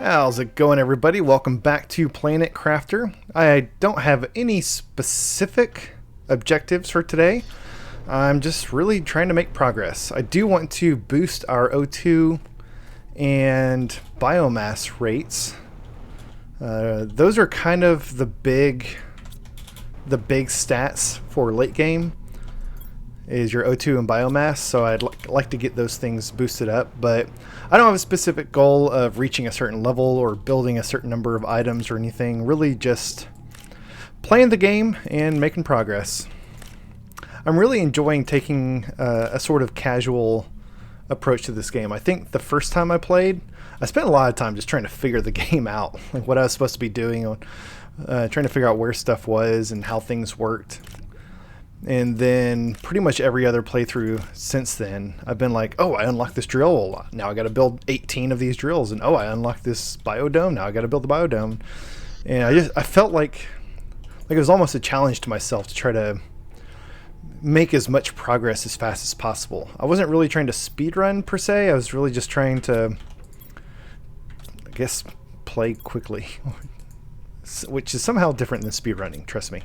How's it going, everybody? Welcome back to Planet Crafter. I don't have any specific objectives for today. I'm just really trying to make progress. I do want to boost our O2 and biomass rates. Those are kind of the big stats for late game, is your O2 and biomass, so I'd like to get those things boosted up, but I don't have a specific goal of reaching a certain level or building a certain number of items or anything. Really just playing the game and making progress. I'm really enjoying taking a sort of casual approach to this game. I think the first time I played, I spent a lot of time just trying to figure the game out, like what I was supposed to be doing, trying to figure out where stuff was and how things worked. And then pretty much every other playthrough since then, I've been like, oh, I unlocked this drill. Now I got to build 18 of these drills. And oh, I unlocked this biodome. Now I got to build the biodome. And I felt like it was almost a challenge to myself to try to make as much progress as fast as possible. I wasn't really trying to speedrun per se. I was really just trying to, I guess, play quickly, which is somehow different than speedrunning, trust me.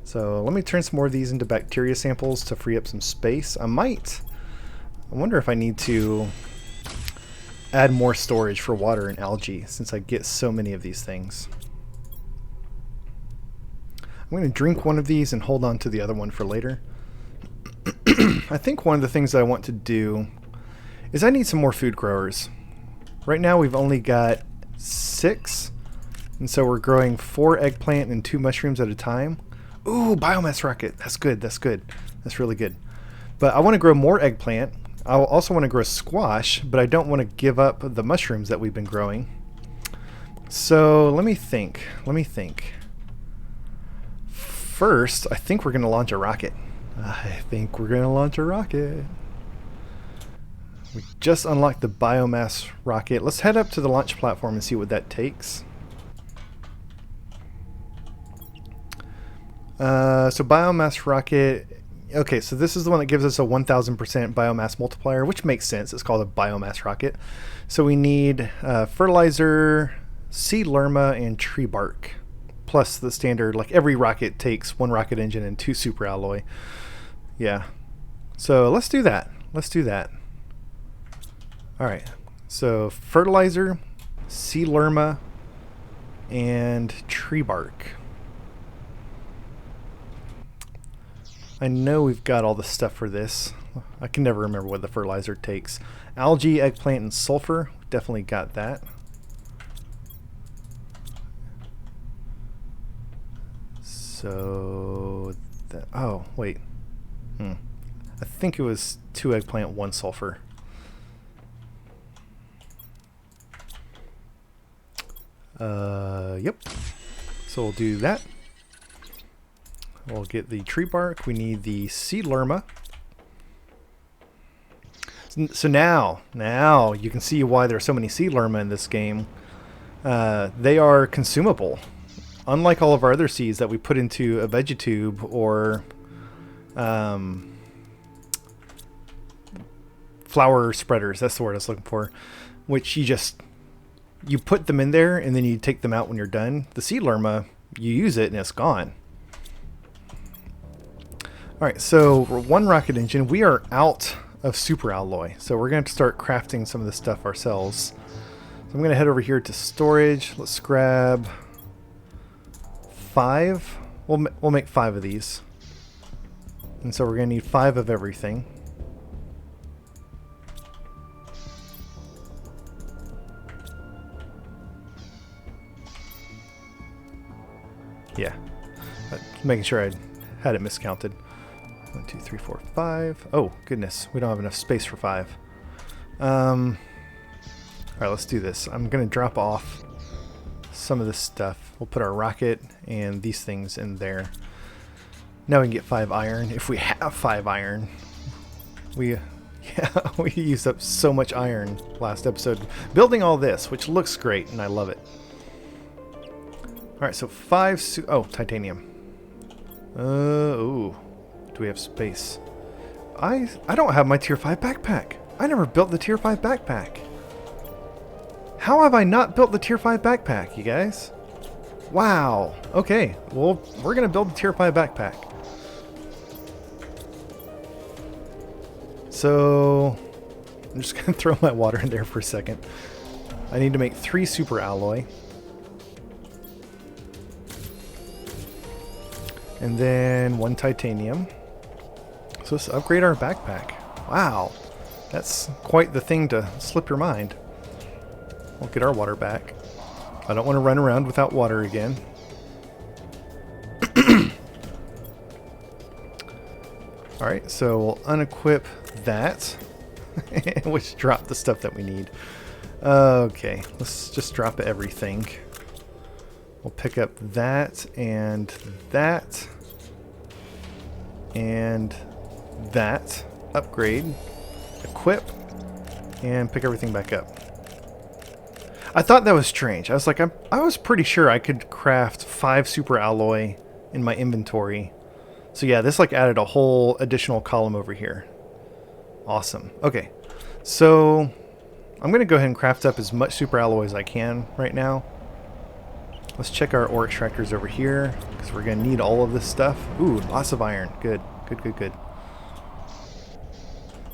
So let me turn some more of these into bacteria samples to free up some space. I wonder if I need to add more storage for water and algae since I get so many of these things. I'm going to drink one of these and hold on to the other one for later. I think one of the things that I want to do is I need some more food growers. Right now we've only got 6, and so we're growing 4 eggplant and 2 mushrooms at a time. Ooh, biomass rocket. That's good. That's good. That's really good. But I want to grow more eggplant. I also want to grow squash, but I don't want to give up the mushrooms that we've been growing. So let me think. First, I think we're going to launch a rocket. We just unlocked the biomass rocket. Let's head up to the launch platform and see what that takes. So biomass rocket, okay, so this is the one that gives us a 1000% biomass multiplier, which makes sense. It's called a biomass rocket. So we need fertilizer, seed lerma, and tree bark, plus the standard, like every rocket takes 1 rocket engine and 2 super alloy. Yeah, so let's do that. Alright, so fertilizer, seed lerma, and tree bark. I know we've got all the stuff for this. I can never remember what the fertilizer takes. Algae, eggplant, and sulfur. Definitely got that. So, oh, wait. I think it was 2 eggplant, 1 sulfur. Yep. So we'll do that. We'll get the tree bark. We need the seed lerma. So now you can see why there are so many seed lerma in this game. They are consumable. Unlike all of our other seeds that we put into a vegetube or flower spreaders, that's the word I was looking for, which you put them in there and then you take them out when you're done. The seed lerma, you use it and it's gone. Alright, so 1 rocket engine. We are out of super alloy, so we're going to start crafting some of this stuff ourselves. So I'm going to head over here to storage. Let's grab 5. We'll make 5 of these. And so we're going to need 5 of everything. Yeah, making sure I had it miscounted. 1, 2, 3, 4, 5. Oh, goodness. We don't have enough space for 5. Alright, let's do this. I'm going to drop off some of this stuff. We'll put our rocket and these things in there. Now we can get 5 iron. If we have 5 iron. We used up so much iron last episode building all this, which looks great, and I love it. Alright, so 5... oh, titanium. Ooh. Do we have space? I don't have my tier 5 backpack. I never built the tier 5 backpack. How have I not built the tier 5 backpack, you guys? Wow. Okay, well, we're going to build the tier 5 backpack. So, I'm just going to throw my water in there for a second. I need to make 3 super alloy. And then 1 titanium. So let's upgrade our backpack. Wow. That's quite the thing to slip your mind. We'll get our water back. I don't want to run around without water again. Alright, so we'll unequip that. Which drop the stuff that we need. Okay, let's just drop everything. We'll pick up that and that. And that. Upgrade. Equip. And pick everything back up. I thought that was strange. I was like, I was pretty sure I could craft 5 super alloy in my inventory. So yeah, this like added a whole additional column over here. Awesome. Okay, so I'm going to go ahead and craft up as much super alloy as I can right now. Let's check our ore extractors over here, because we're going to need all of this stuff. Ooh, lots of iron. Good, good, good, good.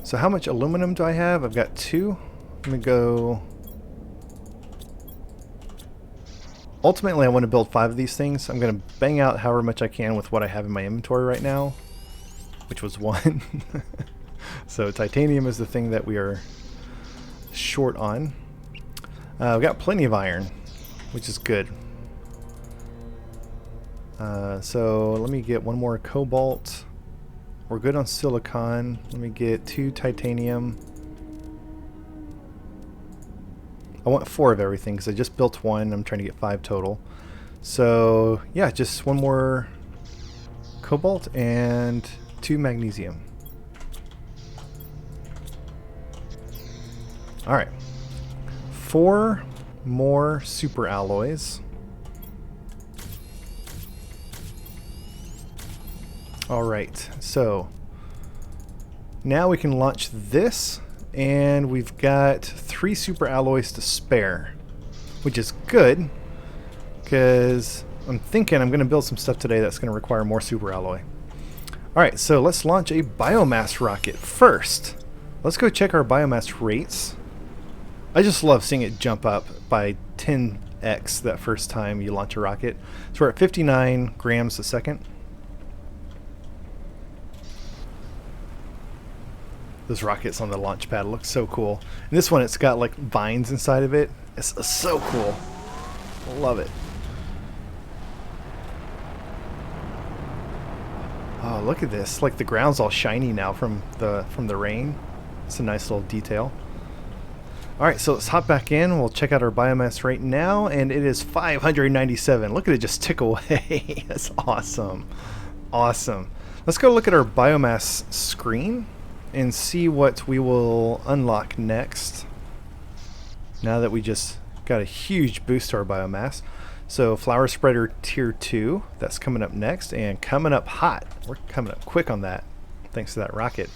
So how much aluminum do I have? I've got 2. I'm going to go... Ultimately, I want to build 5 of these things. I'm going to bang out however much I can with what I have in my inventory right now, which was 1. So titanium is the thing that we are short on. We've got plenty of iron, which is good. So let me get 1 more cobalt. We're good on silicon. Let me get 2 titanium. I want 4 of everything because I just built 1. I'm trying to get 5 total. So yeah, just 1 more cobalt and 2 magnesium. Alright. 4 more super alloys. Alright, so now we can launch this. And we've got 3 super alloys to spare, which is good, because I'm thinking I'm going to build some stuff today that's going to require more super alloy. Alright, so let's launch a biomass rocket first. Let's go check our biomass rates. I just love seeing it jump up by 10x that first time you launch a rocket. So we're at 59 grams a second. Those rockets on the launch pad look so cool. And this one, it's got like vines inside of it. It's so cool. Love it. Oh, look at this. Like the ground's all shiny now from the rain. It's a nice little detail. Alright, so let's hop back in. We'll check out our biomass rate now, and it is 597. Look at it just tick away. That's awesome. Awesome. Let's go look at our biomass screen and see what we will unlock next, now that we just got a huge boost to our biomass. So flower spreader tier 2, that's coming up next, and coming up hot. We're coming up quick on that thanks to that rocket.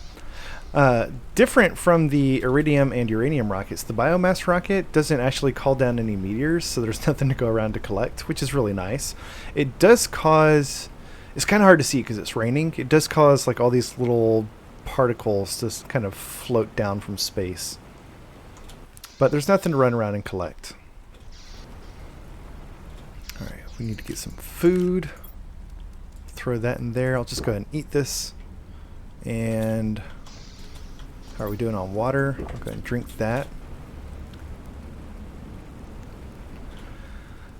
Different from the iridium and uranium rockets, the biomass rocket doesn't actually call down any meteors, so there's nothing to go around to collect, which is really nice. It does cause, it's kind of hard to see because it's raining, it does cause like all these little particles just kind of float down from space. But there's nothing to run around and collect. Alright, we need to get some food. Throw that in there. I'll just go ahead and eat this. And how are we doing on water? I'll go ahead and drink that.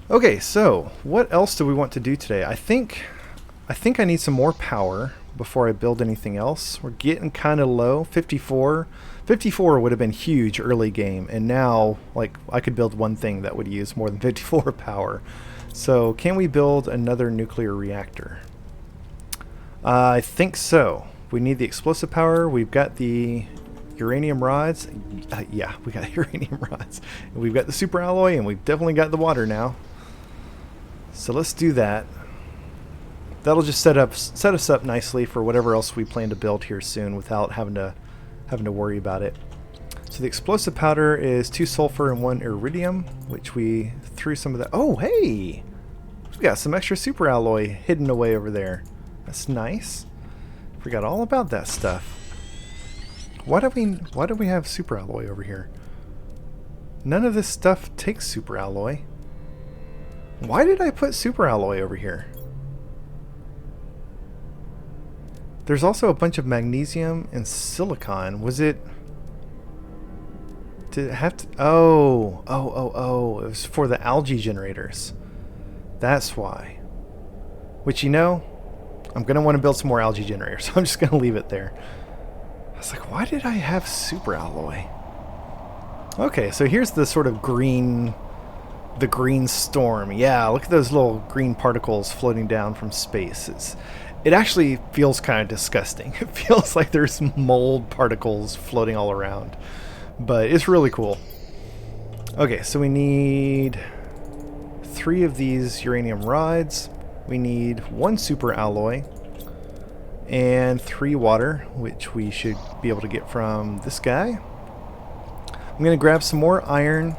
Okay, so what else do we want to do today? I think I need some more power before I build anything else. We're getting kind of low. 54 would have been huge early game, and now like I could build one thing that would use more than 54 power. So can we build another nuclear reactor? I think so. We need the explosive power. We've got the uranium rods. Yeah, we got uranium rods. We've got the super alloy, and we've definitely got the water now. So let's do that. That'll just set us up nicely for whatever else we plan to build here soon without having to worry about it. So the explosive powder is 2 sulfur and 1 iridium, which we threw some of that. Oh, hey! We've got some extra super alloy hidden away over there. That's nice. Forgot all about that stuff. Why do we have super alloy over here? None of this stuff takes super alloy. Why did I put super alloy over here? There's also a bunch of magnesium and silicon. Was it... Did it have to... Oh. It was for the algae generators. That's why. Which, you know, I'm going to want to build some more algae generators, so I'm just going to leave it there. I was like, why did I have super alloy? Okay, so here's the sort of green... The green storm. Yeah, look at those little green particles floating down from space. It actually feels kind of disgusting. It feels like there's mold particles floating all around. But it's really cool. Okay, so we need 3 of these uranium rods. We need 1 super alloy. And 3 water, which we should be able to get from this guy. I'm going to grab some more iron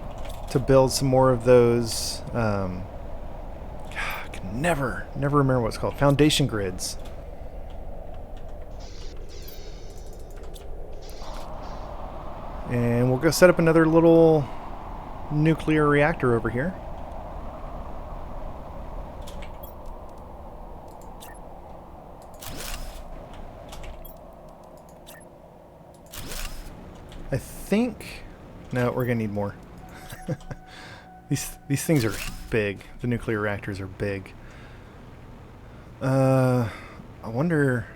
to build some more of those, I can never remember what it's called, foundation grids. And we'll go set up another little nuclear reactor over here. I think, no, we're gonna need more. These things are big. The nuclear reactors are big. I wonder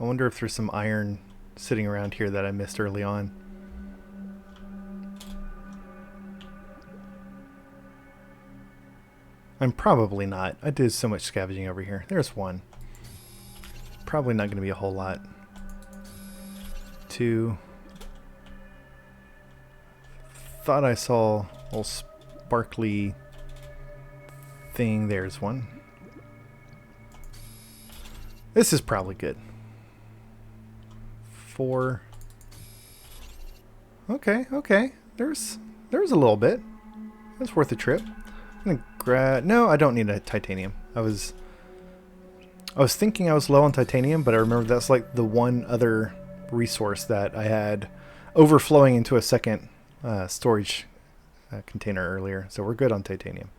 if there's some iron sitting around here that I missed early on. I'm probably not. I did so much scavenging over here. There's 1. Probably not going to be a whole lot. 2. Thought I saw a little sparkly thing. There's 1. This is probably good. 4. Okay. There's a little bit. That's worth a trip. I'm gonna grab... No, I don't need a titanium. I was thinking I was low on titanium, but I remember that's like the one other resource that I had overflowing into a second storage container earlier, so we're good on titanium.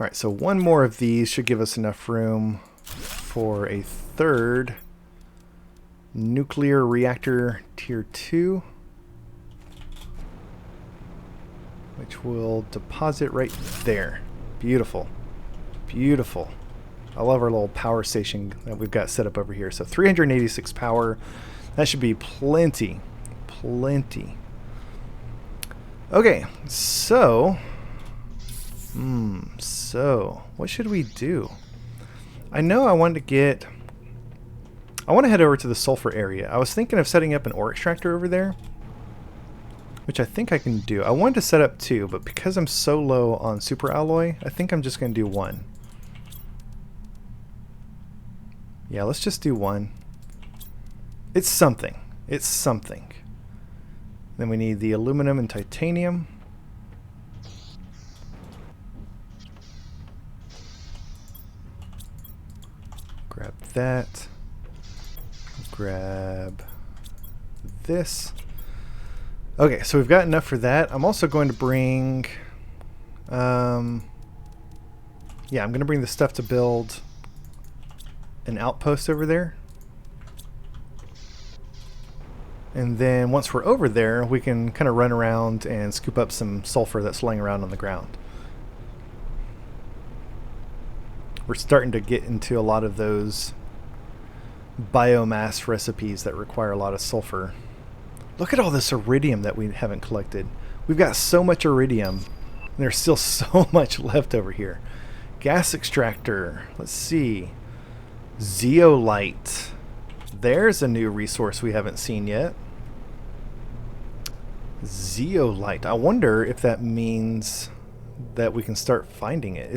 Alright, so 1 more of these should give us enough room for a 3rd nuclear reactor tier 2, which will deposit right there. Beautiful. Beautiful. I love our little power station that we've got set up over here. So 386 power. That should be plenty. Plenty. Okay, so... So, what should we do? I know I wanted to get... I want to head over to the sulfur area. I was thinking of setting up an ore extractor over there, which I think I can do. I wanted to set up 2, but because I'm so low on super alloy, I think I'm just going to do 1. Yeah, let's just do 1. It's something. It's something. Then we need the aluminum and titanium. Grab that. Grab this. Okay, so we've got enough for that. I'm also going to bring... yeah, I'm going to bring the stuff to build an outpost over there. And then once we're over there, we can kind of run around and scoop up some sulfur that's laying around on the ground. We're starting to get into a lot of those biomass recipes that require a lot of sulfur. Look at all this iridium that we haven't collected. We've got so much iridium, and there's still so much left over here. Gas extractor. Let's see. Zeolite. There's a new resource we haven't seen yet. Zeolite. I wonder if that means that we can start finding it.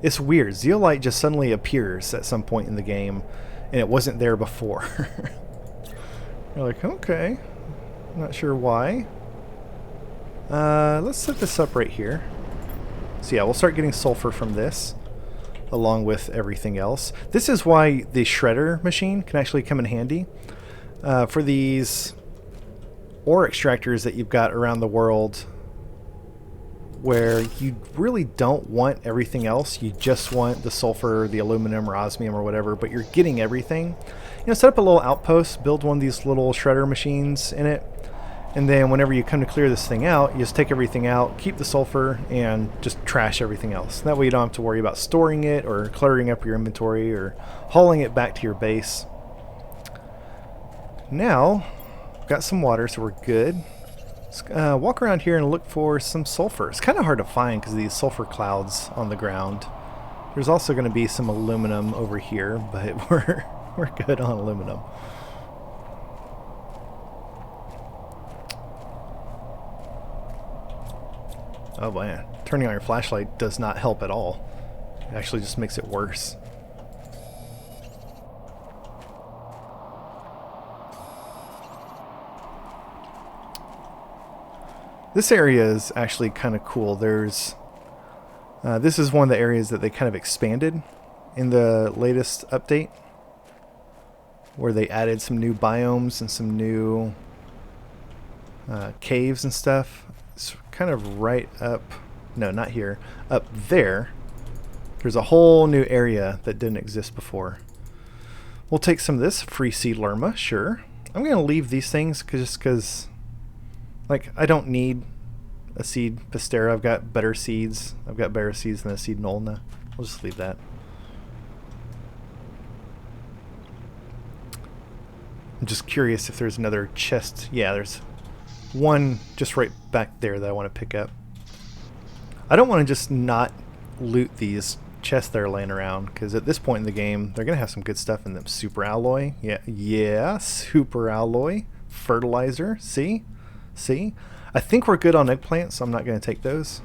It's weird. Zeolite just suddenly appears at some point in the game, and it wasn't there before. You're like, okay, not sure why. Let's set this up right here. So yeah, we'll start getting sulfur from this, along with everything else. This is why the shredder machine can actually come in handy. For these ore extractors that you've got around the world, where you really don't want everything else, you just want the sulfur, the aluminum or osmium or whatever, but you're getting everything. You know, set up a little outpost, build one of these little shredder machines in it, and then whenever you come to clear this thing out, you just take everything out, keep the sulfur, and just trash everything else. That way you don't have to worry about storing it or cluttering up your inventory or hauling it back to your base. Now, got some water, so we're good. Let's walk around here and look for some sulfur. It's kind of hard to find because of these sulfur clouds on the ground. There's also going to be some aluminum over here, but we're good on aluminum. Oh man, turning on your flashlight does not help at all. It actually just makes it worse. This area is actually kind of cool. There's this is one of the areas that they kind of expanded in the latest update, where they added some new biomes and some new caves and stuff. It's kind of right up, no, not here, up there. There's a whole new area that didn't exist before. We'll take some of this free seed lerma, sure. I'm going to leave these things just because, like, I don't need a seed pastera. I've got better seeds. I've got better seeds than a seed nolna. We'll just leave that. I'm just curious if there's another chest. Yeah, there's one just right back there that I want to pick up. I don't want to just not loot these chests that are laying around, because at this point in the game, they're going to have some good stuff in them. Super alloy. Yeah, super alloy. Fertilizer. See? I think we're good on eggplants, so I'm not going to take those.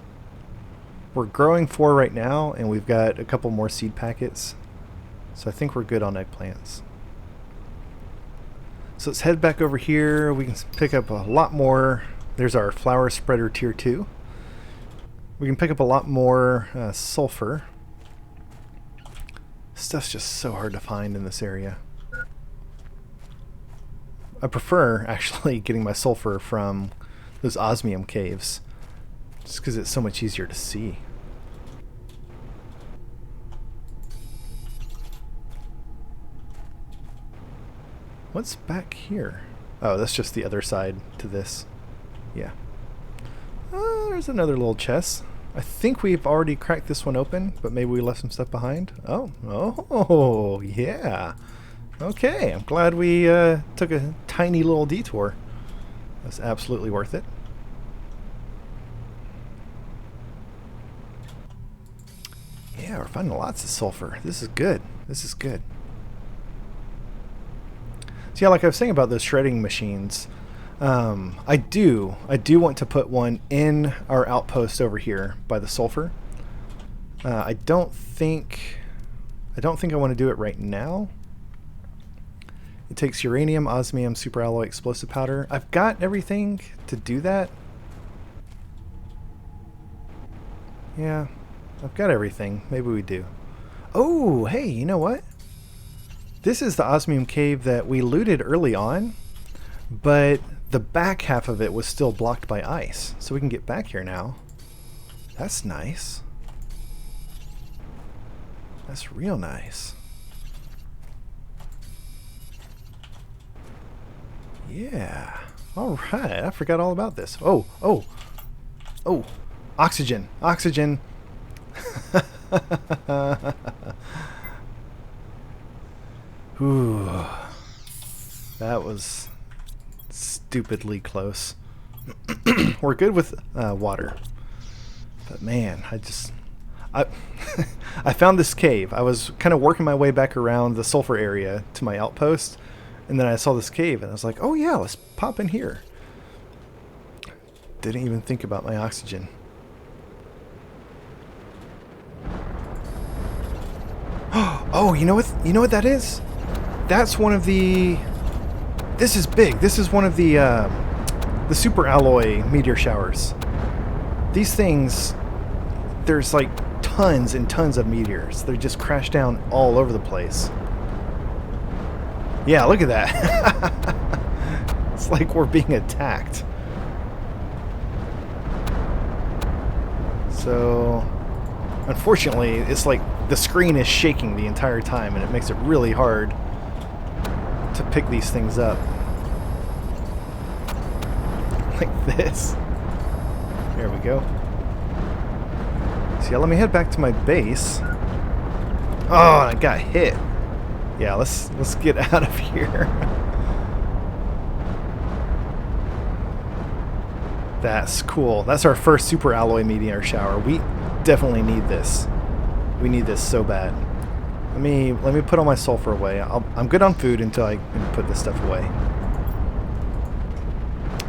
We're growing 4 right now, and we've got a couple more seed packets. So I think we're good on eggplants. So let's head back over here. We can pick up a lot more. There's our flower spreader tier 2. We can pick up a lot more sulfur. Stuff's just so hard to find in this area. I prefer actually getting my sulfur from those osmium caves, just because it's so much easier to see. What's back here? Oh, that's just the other side to this. Yeah. There's another little chest. I think we've already cracked this one open, but maybe we left some stuff behind. Oh, yeah. Okay, I'm glad we took a tiny little detour. That's absolutely worth it. Yeah, we're finding lots of sulfur. This is good. This is good. So yeah, like I was saying about those shredding machines, I do want to put one in our outpost over here by the sulfur. I don't think I want to do it right now. It takes uranium, osmium, superalloy, explosive powder. I've got everything to do that. Yeah, I've got everything. Maybe we do. Oh, hey, you know what? This is the osmium cave that we looted early on, but the back half of it was still blocked by ice. So we can get back here now. That's nice. That's real nice. Yeah. All right. I forgot all about this. Oh. Oxygen. Ooh. That was stupidly close. We're good with water. But man, I found this cave. I was kind of working my way back around the sulfur area to my outpost, and then I saw this cave, and I was like, oh yeah, let's pop in here. Didn't even think about my oxygen. Oh, you know what? You know what that is? That's one of the... This is big. This is one of the super alloy meteor showers. These things, there's like tons and tons of meteors. They just crash down all over the place. Yeah, look at that. It's like we're being attacked. So, unfortunately, it's like the screen is shaking the entire time, and it makes it really hard to pick these things up. Like this. There we go. So yeah, let me head back to my base. Oh, I got hit. Yeah, let's get out of here. That's cool. That's our first super alloy meteor shower. We definitely need this. We need this so bad. Let me put all my sulfur away. I'm good on food until I can put this stuff away.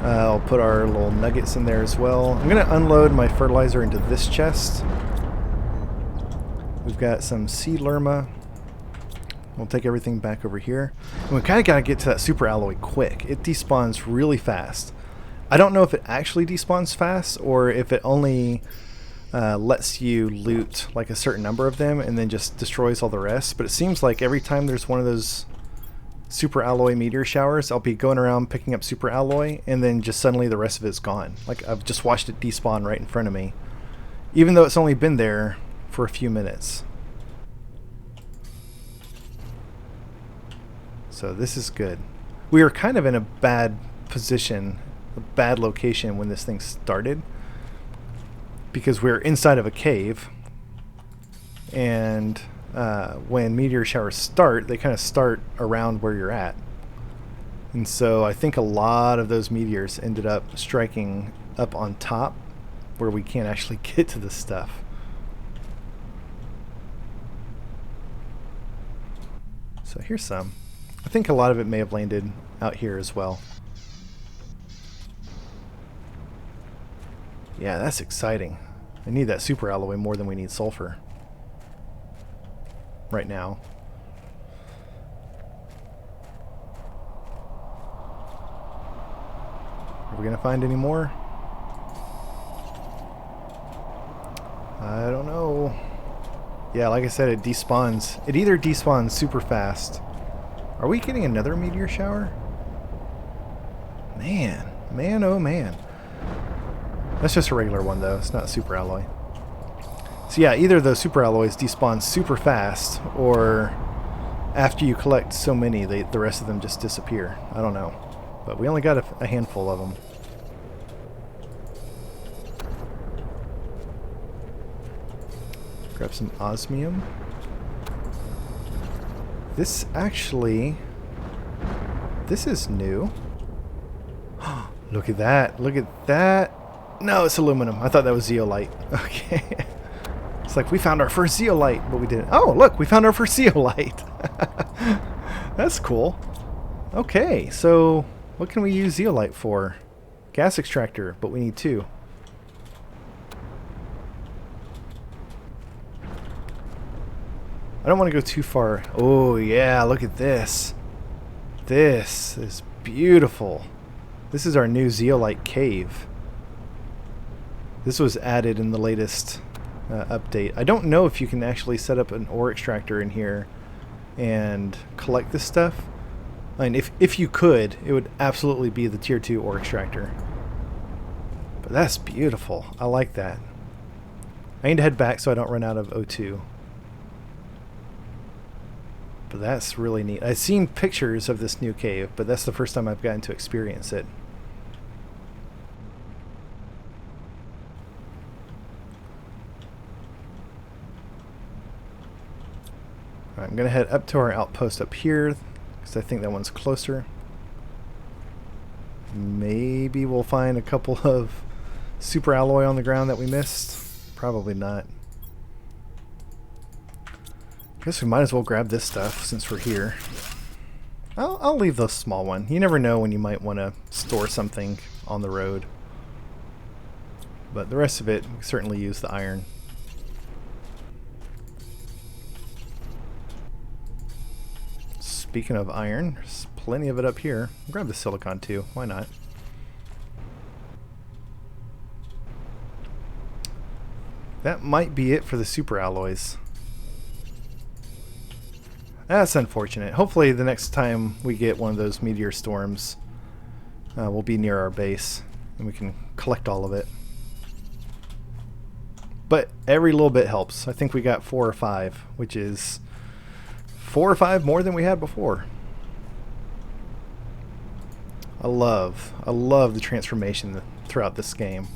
I'll put our little nuggets in there as well. I'm going to unload my fertilizer into this chest. We've got some seed lerma. We'll take everything back over here. And we kind of got to get to that super alloy quick. It despawns really fast. I don't know if it actually despawns fast or if it only lets you loot like a certain number of them and then just destroys all the rest. But it seems like every time there's one of those super alloy meteor showers, I'll be going around picking up super alloy and then just suddenly the rest of it's gone. Like I've just watched it despawn right in front of me, even though it's only been there for a few minutes. So this is good. We were kind of in a bad position, a bad location when this thing started, because we're inside of a cave, and when meteor showers start, they kind of start around where you're at. And so I think a lot of those meteors ended up striking up on top where we can't actually get to this stuff. So here's some. I think a lot of it may have landed out here as well. Yeah, that's exciting. I need that super alloy more than we need sulfur right now. Are we gonna find any more? I don't know. Yeah, like I said, it despawns. It either despawns super fast. Are we getting another meteor shower? Man, oh man. That's just a regular one though, it's not a super alloy. So yeah, either those super alloys despawn super fast, or after you collect so many, the rest of them just disappear. I don't know. But we only got a handful of them. Grab some osmium. This actually... This is new. Look at that. Look at that. No, it's aluminum. I thought that was zeolite. Okay. It's like we found our first zeolite, but we didn't. Oh, look, we found our first zeolite. That's cool. Okay, so what can we use zeolite for? Gas extractor, but we need 2. I don't want to go too far. Oh, yeah, look at this. This is beautiful. This is our new zeolite cave. This was added in the latest update. I don't know if you can actually set up an ore extractor in here and collect this stuff. I mean, if you could, it would absolutely be the tier 2 ore extractor. But that's beautiful. I like that. I need to head back so I don't run out of O2. But that's really neat. I've seen pictures of this new cave, but that's the first time I've gotten to experience it. Alright, I'm going to head up to our outpost up here, because I think that one's closer. Maybe we'll find a couple of super alloy on the ground that we missed. Probably not. Guess we might as well grab this stuff since we're here. I'll leave the small one. You never know when you might want to store something on the road. But the rest of it, we can certainly use the iron. speaking of iron, there's plenty of it up here. Grab the silicon too, why not? That might be it for the super alloys. That's unfortunate. Hopefully the next time we get one of those meteor storms, we'll be near our base and we can collect all of it. But every little bit helps. I think we got 4 or 5, which is 4 or 5 more than we had before. I love the transformation throughout this game.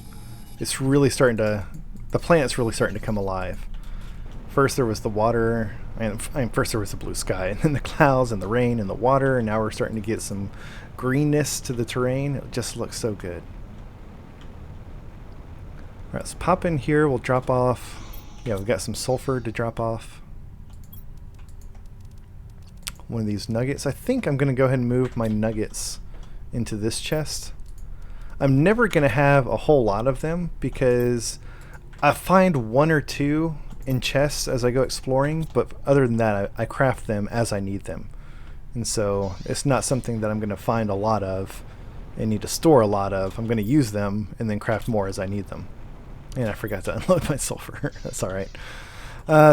It's really starting to, the planet's really starting to come alive. First there was the water, and first there was the blue sky, and then the clouds and the rain and the water, and now we're starting to get some greenness to the terrain. It just looks so good. Alright, let's pop in here. We'll drop off. Yeah, we've got some sulfur to drop off. One of these nuggets. I think I'm going to go ahead and move my nuggets into this chest. I'm never going to have a whole lot of them because I find 1 or 2 in chests as I go exploring, but other than that I craft them as I need them. And so it's not something that I'm going to find a lot of and need to store a lot of. I'm going to use them and then craft more as I need them. And I forgot to unload my sulfur. That's alright.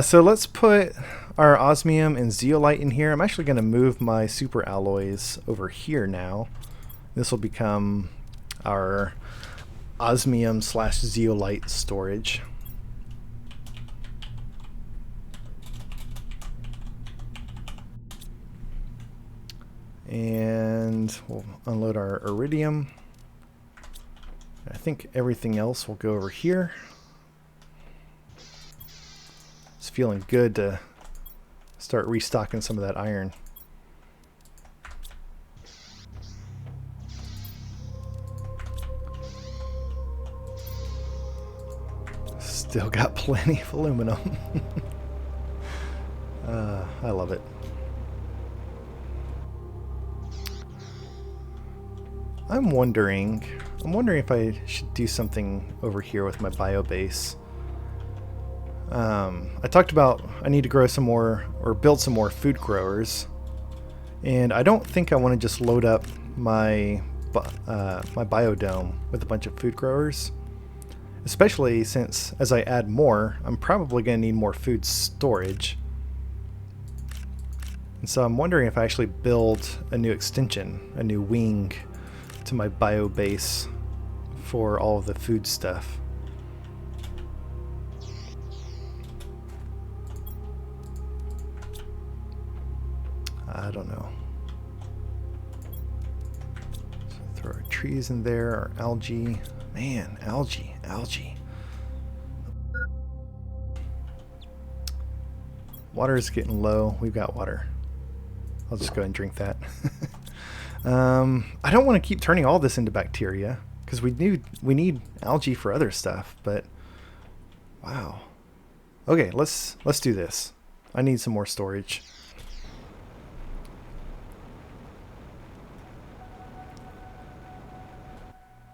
So let's put our osmium and zeolite in here. I'm actually going to move my super alloys over here now. This will become our osmium / zeolite storage. And we'll unload our iridium. I think everything else will go over here. It's feeling good to start restocking some of that iron. Still got plenty of aluminum. I love it. I'm wondering if I should do something over here with my biobase. I talked about I need to grow some more or build some more food growers, and I don't think I want to just load up my my biodome with a bunch of food growers, especially since as I add more, I'm probably going to need more food storage. And so I'm wondering if I actually build a new extension, a new wing to my biobase for all of the food stuff. I don't know. So throw our trees in there, our algae. Man, algae. Water is getting low. We've got water. I'll just go ahead and drink that. I don't want to keep turning all this into bacteria because we need algae for other stuff, but wow. Okay, let's do this. I need some more storage.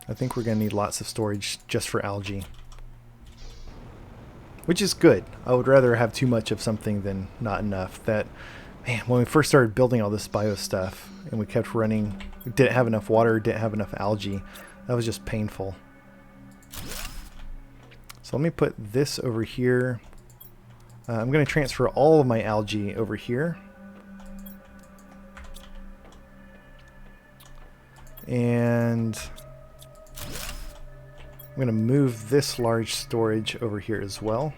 I think we're going to need lots of storage just for algae, which is good. I would rather have too much of something than not enough. That, man, when we first started building all this bio stuff and we kept running, we didn't have enough water, didn't have enough algae. That was just painful. So let me put this over here. I'm going to transfer all of my algae over here. And I'm going to move this large storage over here as well.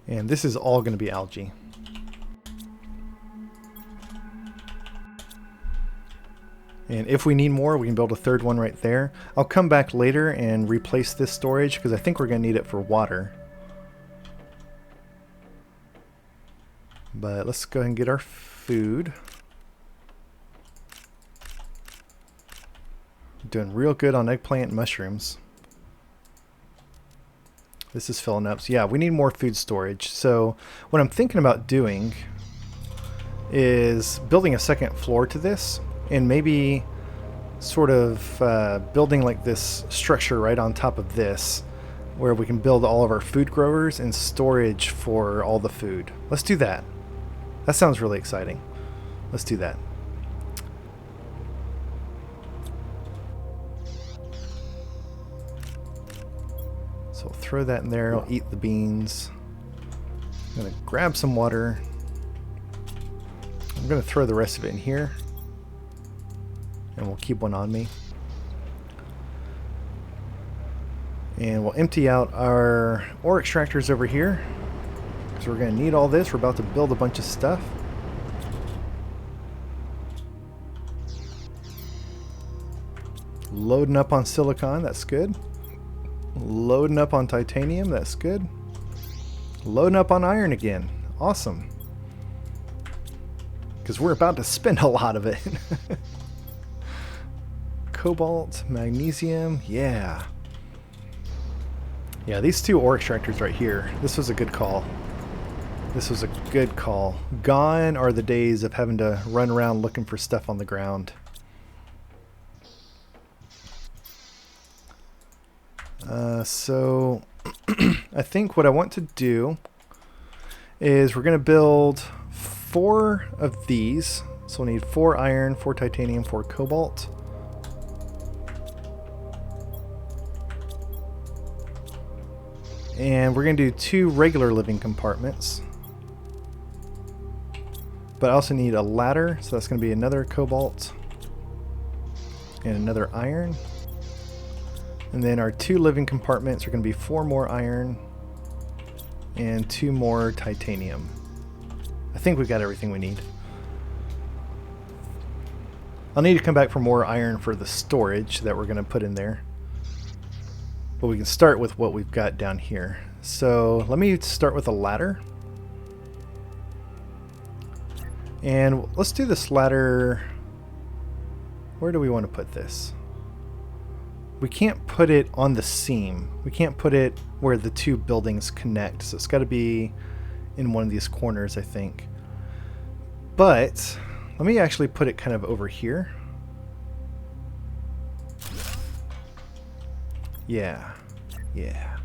And this is all going to be algae. And if we need more, we can build a third one right there. I'll come back later and replace this storage because I think we're going to need it for water. But let's go ahead and get our food. Doing real good on eggplant and mushrooms. This is filling up. So yeah, we need more food storage. So what I'm thinking about doing is building a second floor to this and maybe sort of building like this structure right on top of this where we can build all of our food growers and storage for all the food. Let's do that. That sounds really exciting. Let's do that. So we'll throw that in there. I'll eat the beans. I'm going to grab some water. I'm going to throw the rest of it in here. And we'll keep one on me. And we'll empty out our ore extractors over here. Because we're going to need all this. We're about to build a bunch of stuff. Loading up on silicon. That's good. Loading up on titanium, that's good. Loading up on iron again. Awesome. Because we're about to spend a lot of it. Cobalt, magnesium, yeah. Yeah, these two ore extractors right here. This was a good call. This was a good call. Gone are the days of having to run around looking for stuff on the ground. So I think what I want to do is we're going to build 4 of these. So we'll need 4 iron, 4 titanium, 4 cobalt. And we're going to do 2 regular living compartments. But I also need a ladder, so that's going to be another cobalt and another iron. And then our 2 living compartments are going to be 4 more iron and 2 more titanium. I think we got everything we need. I'll need to come back for more iron for the storage that we're going to put in there. But we can start with what we've got down here. So let me start with a ladder. And let's do this ladder. Where do we want to put this? We can't put it on the seam. We can't put it where the 2 buildings connect. So it's got to be in one of these corners, I think. But let me actually put it kind of over here. Yeah. Yeah.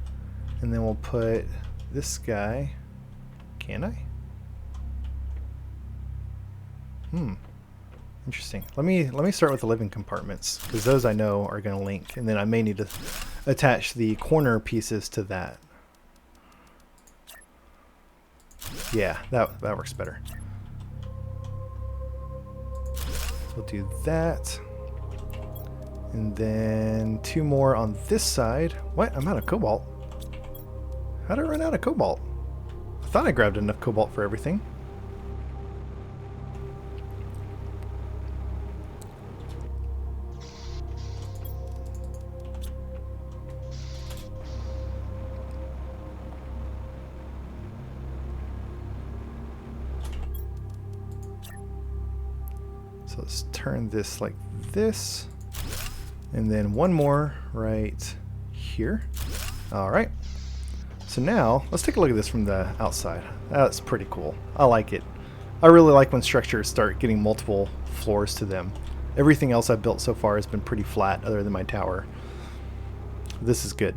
And then we'll put this guy. Can I? Interesting. Let me start with the living compartments, because those I know are going to link, and then I may need to attach the corner pieces to that. Yeah, that works better. We'll do that. And then 2 more on this side. What? I'm out of cobalt. How did I run out of cobalt? I thought I grabbed enough cobalt for everything. So let's turn this like this. And then 1 more right here. All right. So now let's take a look at this from the outside. That's pretty cool. I like it. I really like when structures start getting multiple floors to them. Everything else I've built so far has been pretty flat other than my tower. This is good.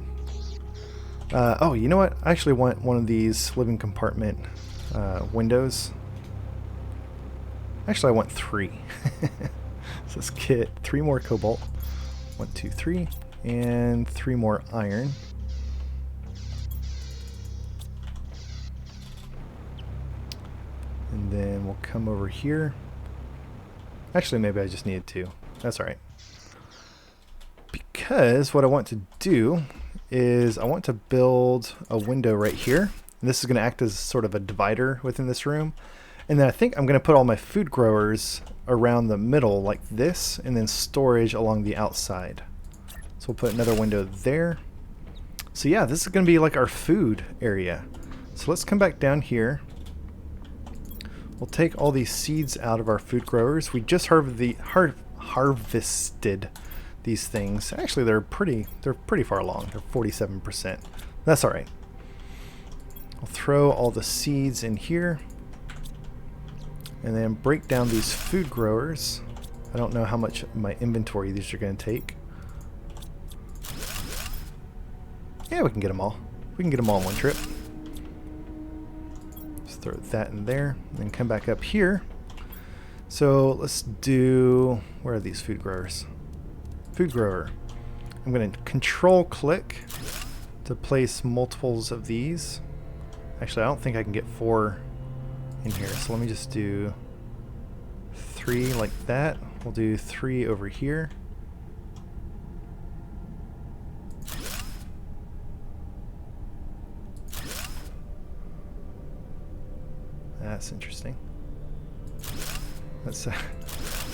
Oh, you know what? I actually want one of these living compartment windows. Actually, I want 3. So let's get 3 more cobalt. 1, 2, 3. And 3 more iron. And then we'll come over here. Actually, maybe I just needed 2. That's alright. Because what I want to do is I want to build a window right here. And this is going to act as sort of a divider within this room. And then I think I'm going to put all my food growers around the middle like this, and then storage along the outside. So we'll put another window there. So yeah, this is going to be like our food area. So let's come back down here. We'll take all these seeds out of our food growers. We just harvested these things. Actually, they're pretty far along. They're 47%. That's all right. I'll throw all the seeds in here. And then break down these food growers. I don't know how much of my inventory these are going to take. Yeah, we can get them all. We can get them all in one trip. Just throw that in there, and then come back up here. So let's do, where are these food growers? Food grower. I'm going to control click to place multiples of these. Actually, I don't think I can get 4 in here, so let me just do 3 like that. We'll do 3 over here. That's interesting. Let's, I'm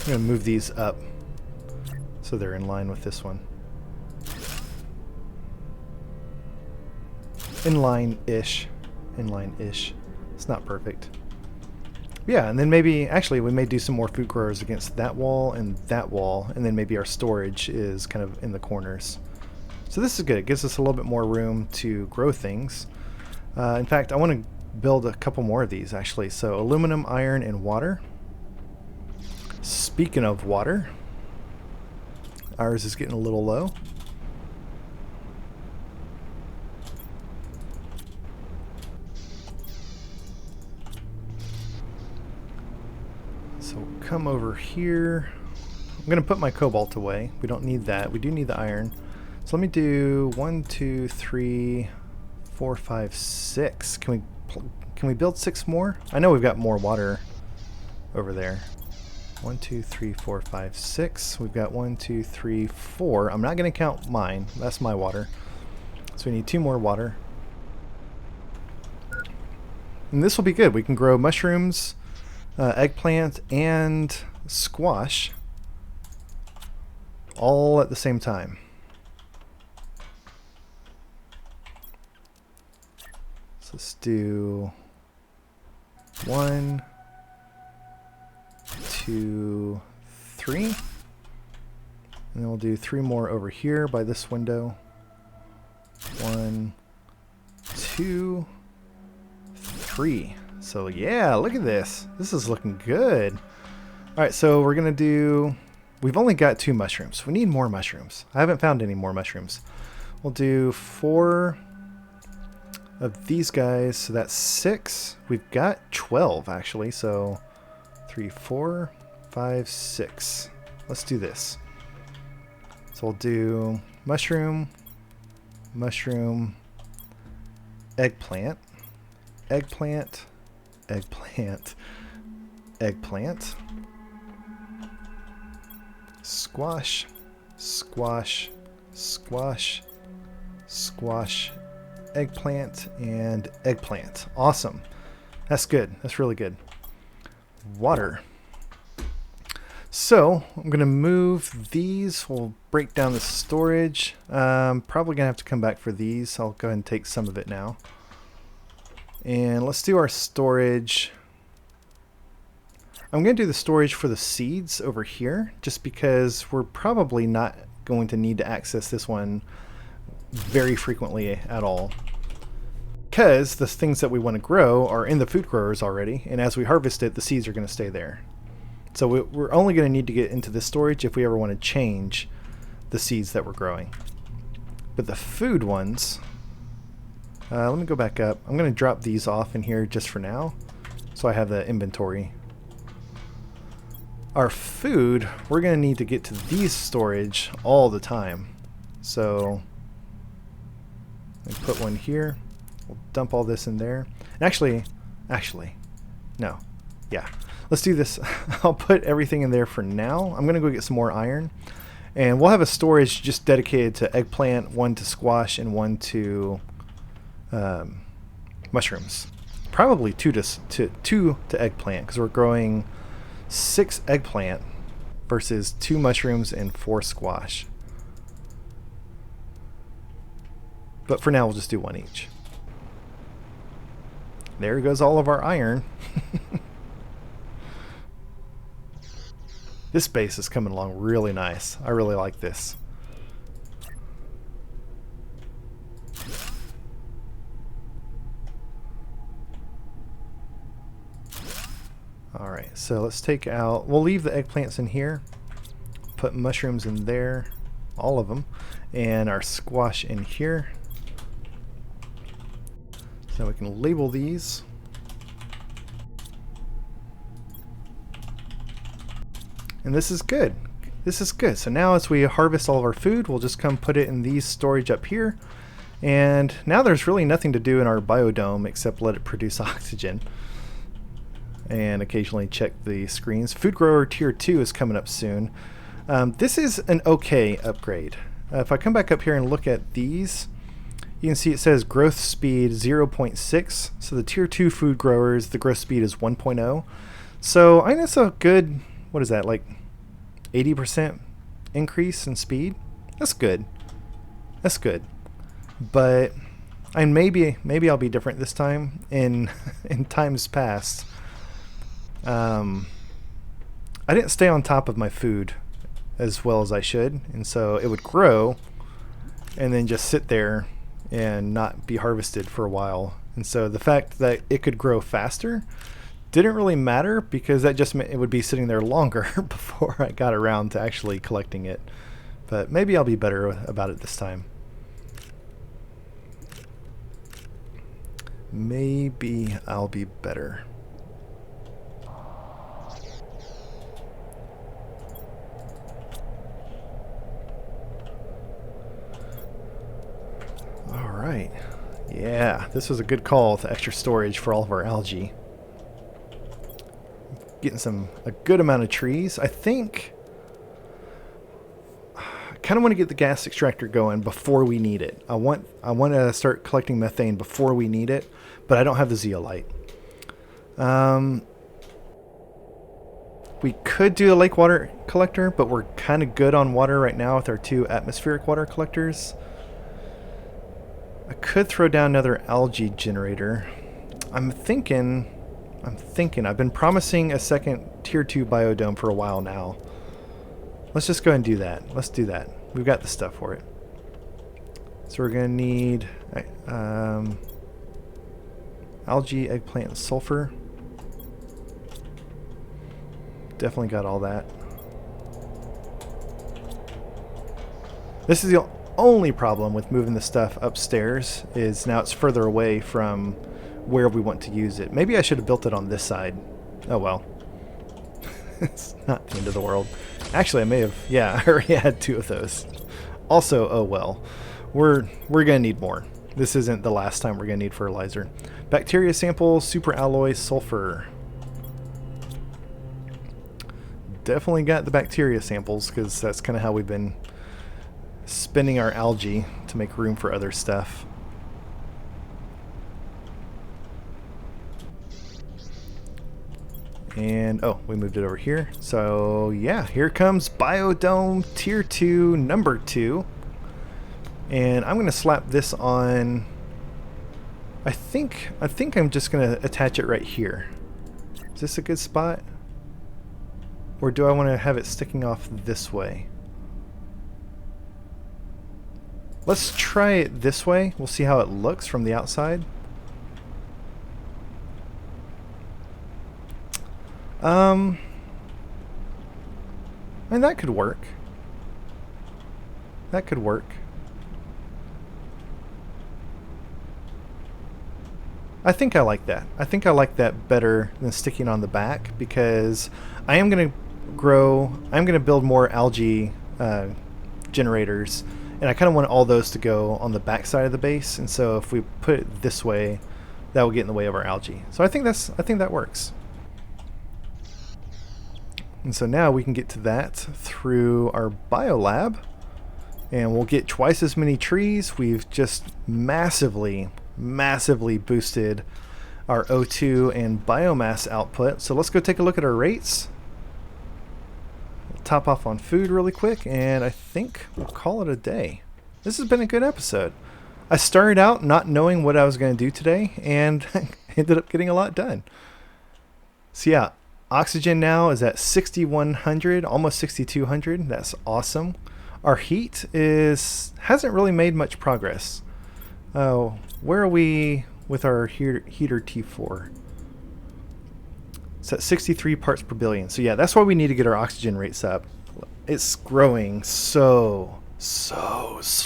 going to move these up so they're in line with this one. In-line-ish. In-line-ish. It's not perfect. Yeah, and then maybe, actually, we may do some more food growers against that wall, and then maybe our storage is kind of in the corners. So this is good. It gives us a little bit more room to grow things. In fact, I want to build a couple more of these, actually. So aluminum, iron, and water. Speaking of water, ours is getting a little low. So we'll come over here. I'm going to put my cobalt away. We don't need that. We do need the iron. So let me do 1, 2, 3, 4, 5, 6. Can we build 6 more? I know we've got more water over there. 1, 2, 3, 4, 5, 6. We've got 1, 2, 3, 4. I'm not going to count mine. That's my water. So we need 2 more water. And this will be good. We can grow mushrooms, eggplant, and squash all at the same time. So let's do 1, 2, 3. And then we'll do 3 more over here by this window. 1, 2, 3. So yeah, look at this. This is looking good. Alright, so we're going to do... We've only got 2 mushrooms. We need more mushrooms. I haven't found any more mushrooms. We'll do 4 of these guys. So that's 6. We've got 12, actually. So 3, 4, 5, 6. Let's do this. So we'll do mushroom, mushroom, eggplant, eggplant, eggplant, eggplant, squash, squash, squash, squash, eggplant, and eggplant. Awesome. That's good. That's really good. Water. So I'm going to move these. We'll break down the storage. Probably going to have to come back for these. I'll go ahead and take some of it now. And let's do our storage. I'm going to do the storage for the seeds over here, just because we're probably not going to need to access this one very frequently at all. Because the things that we want to grow are in the food growers already, and as we harvest it, the seeds are going to stay there. So we're only going to need to get into this storage if we ever want to change the seeds that we're growing. But the food ones, let me go back up. I'm going to drop these off in here just for now, so I have the inventory. Our food, we're going to need to get to these storage all the time. So let me put one here. We'll dump all this in there. And actually, no. Yeah. Let's do this. I'll put everything in there for now. I'm going to go get some more iron. And we'll have a storage just dedicated to eggplant, 1 to squash, and 1 to mushrooms. Probably 2 to eggplant, because we're growing 6 eggplant versus 2 mushrooms and 4 squash. But for now, we'll just do 1 each. There goes all of our iron. This base is coming along really nice. I really like this. Alright, so let's take out... We'll leave the eggplants in here. Put mushrooms in there. All of them. And our squash in here. So we can label these. And this is good. This is good. So now as we harvest all of our food, we'll just come put it in these storage up here. And now there's really nothing to do in our biodome except let it produce oxygen. And occasionally check the screens. Food grower tier 2 is coming up soon. This is an okay upgrade. If I come back up here and look at these, you can see it says growth speed 0.6. So the tier 2 food growers, the growth speed is 1.0. So I think that's a good, what is that, like 80% increase in speed? That's good. That's good. But maybe I'll be different this time. In times past, I didn't stay on top of my food as well as I should, and so it would grow and then just sit there and not be harvested for a while. And so the fact that it could grow faster didn't really matter, because that just meant it would be sitting there longer before I got around to actually collecting it. But maybe I'll be better about it this time. Maybe I'll be better. Alright. Yeah, this was a good call to extra storage for all of our algae. Getting a good amount of trees. I think I kind of want to get the gas extractor going before we need it. I want to start collecting methane before we need it, but I don't have the zeolite. We could do a lake water collector, but we're kind of good on water right now with our 2 atmospheric water collectors. I could throw down another algae generator. I'm thinking I've been promising a second tier 2 biodome for a while now. Let's just go ahead and do that. Let's do that. We've got the stuff for it. So we're going to need algae, eggplant, and sulfur. Definitely got all that. This is the only problem with moving the stuff upstairs, is now it's further away from where we want to use it. Maybe I should have built it on this side. Oh well. It's not the end of the world. Actually, I may have. Yeah, I already had 2 of those. Also, oh well. We're gonna need more. This isn't the last time we're gonna need fertilizer. Bacteria sample, super alloy, sulfur. Definitely got the bacteria samples, because that's kind of how we've been spending our algae to make room for other stuff. And oh, we moved it over here. So yeah, here comes biodome tier 2 number 2. And I'm going to slap this on. I think I'm just going to attach it right here. Is this a good spot? Or do I want to have it sticking off this way? Let's try it this way. We'll see how it looks from the outside. I mean, that could work. That could work. I think I like that. I think I like that better than sticking on the back, because I am going to build more algae generators, and I kind of want all those to go on the back side of the base, and so if we put it this way, that will get in the way of our algae. So I think that works. And so now we can get to that through our biolab, and we'll get twice as many trees. We've just massively boosted our O2 and biomass output. So let's go take a look at our rates. We'll top off on food really quick, and I think we'll call it a day. This has been a good episode. I started out not knowing what I was going to do today, and ended up getting a lot done. So yeah, oxygen now is at 6,100, almost 6,200. That's awesome. Our heat hasn't really made much progress. Oh, where are we with our heater T4? It's at 63 parts per billion. So yeah, that's why we need to get our oxygen rates up. It's growing so slow.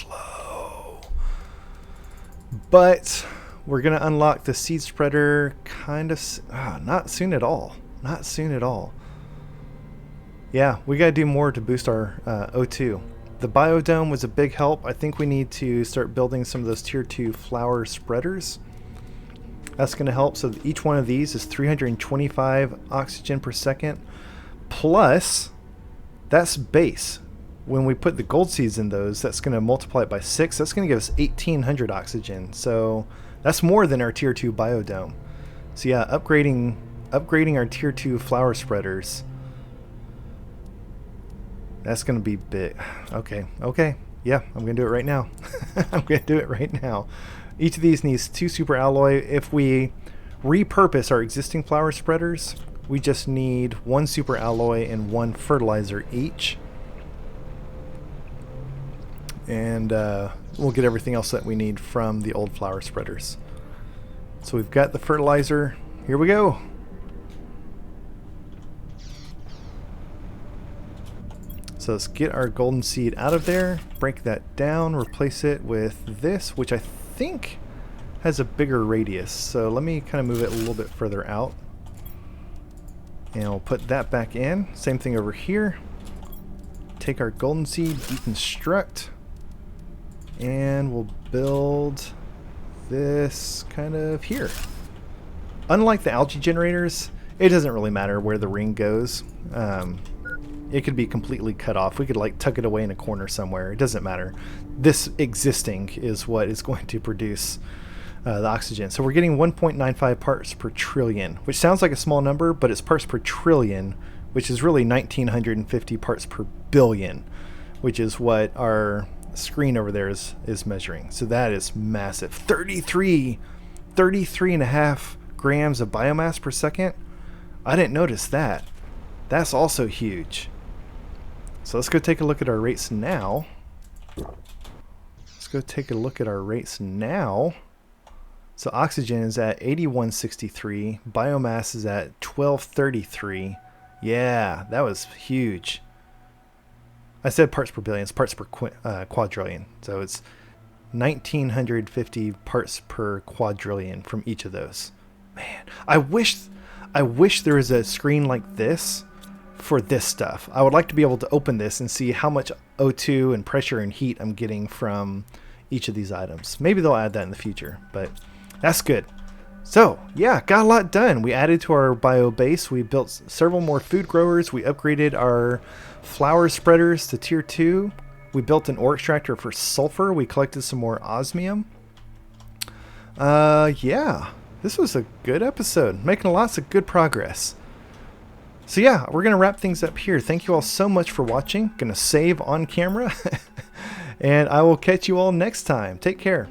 But We're going to unlock the seed spreader kind of... not soon at all. Not soon at all. Yeah, we got to do more to boost our O2. The biodome was a big help. I think we need to start building some of those tier 2 flower spreaders. That's going to help. So each one of these is 325 oxygen per second. Plus, that's base. When we put the gold seeds in those, that's going to multiply it by 6. That's going to give us 1800 oxygen. So that's more than our tier 2 biodome. So yeah, upgrading our tier 2 flower spreaders. That's going to be big. Okay. Yeah, I'm going to do it right now. I'm going to do it right now. Each of these needs 2 super alloy. If we repurpose our existing flower spreaders, we just need 1 super alloy and 1 fertilizer each. And we'll get everything else that we need from the old flower spreaders. So we've got the fertilizer. Here we go. So let's get our golden seed out of there, break that down, replace it with this, which I think has a bigger radius. So let me kind of move it a little bit further out. And we'll put that back in. Same thing over here. Take our golden seed, deconstruct, and we'll build this kind of here. Unlike the algae generators, it doesn't really matter where the ring goes. It could be completely cut off. We could like tuck it away in a corner somewhere. It doesn't matter. This existing is what is going to produce the oxygen. So we're getting 1.95 parts per trillion, which sounds like a small number, but it's parts per trillion, which is really 1950 parts per billion, which is what our screen over there is measuring. So that is massive. 33 and a half grams of biomass per second. I didn't notice that. That's also huge. So let's go take a look at our rates now. So oxygen is at 8163. Biomass is at 1233. Yeah, that was huge. I said parts per billion. It's parts per quadrillion. So it's 1950 parts per quadrillion from each of those. Man, I wish there was a screen like this for this stuff. I would like to be able to open this and see how much O2 and pressure and heat I'm getting from each of these items. Maybe they'll add that in the future, but that's good. So yeah, got a lot done. We added to our bio base. We built several more food growers. We upgraded our flower spreaders to tier 2. We built an ore extractor for sulfur. We collected some more osmium. Yeah, this was a good episode. Making lots of good progress. So yeah, we're going to wrap things up here. Thank you all so much for watching. Going to save on camera. And I will catch you all next time. Take care.